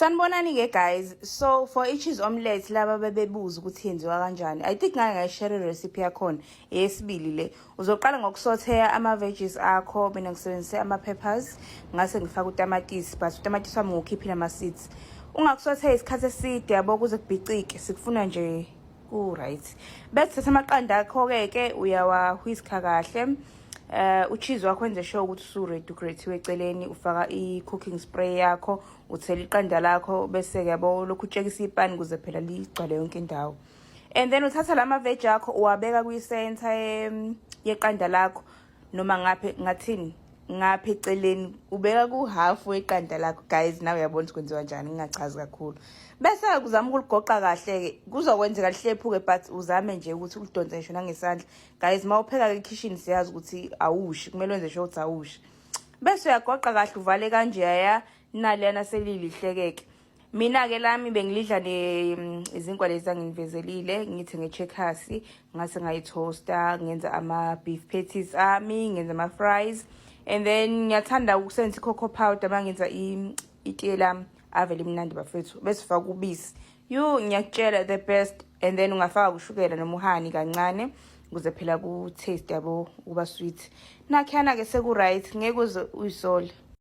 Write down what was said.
Sanibonani-ke guys. So for i-cheese omelette laba bebebuza ukuthi yenziwa kanjani. I think ngake ngayishare recipe yakhona eyesibili le. Uzoqala ngokusotheya ama-veggies akho, mina ngisebenzise ama-peppers, ngase ngifaka utamatisi, but utamatisi wami ngukhiphile ama-seeds. Ungakusotheya isikhathi eside yabo kuze kubhicike, sikufuna nje ku-right. Bese thatha amaqanda akho-ke uyawahwiska kahle. Ucheese wakho wenze sure ukuthi usu-ready ugrate eceleni, ufaka i-cooking spray yakho, uthela iqanda lakho bese-ke yabo lokhu utshekisa ipani ukuze phela ligcwale yonke indawo. And then uthatha lama veg akho uwabeka kwi-center yeqanda lakho noma ngathini ngapha eceleni, ubeka ku-half weqanda lakho. Guys, nawe uyabona ukuthi kwenziwa njani, ngingachazi kakhulu. Bese uzama ukuligoqa kahle-ke, kuzokwenzeka lihlephuke but uzame nje ukuthi ulidonse ngisho nangesandla. Guys, mawupheka e-kitchen siyazi ukuthi awushi, kumele wenze sure ukuthi awushi. Bese uyagoqa kahle uvale kanjeya nalena selilihlekeke. Mina-ke lami bengilidla izinkwa lezi anginivezelile, ngithi nge-checkers, ngase ngayitoaster, ngenza ama-beef patties ami, ngenza ama-fries. And then ngiyathanda ukusebenzisa i-cocoa powder mangenza itiye lami avele mnandi bafethu. Bese ufaka ubisi. Ngiyakutshela the best. And then ungafaka ushukela noma uhani kancane ukuze phela ku-taste yabo uba sweet. Nakhiyana-ke seku-right, ngeke uze uyisole.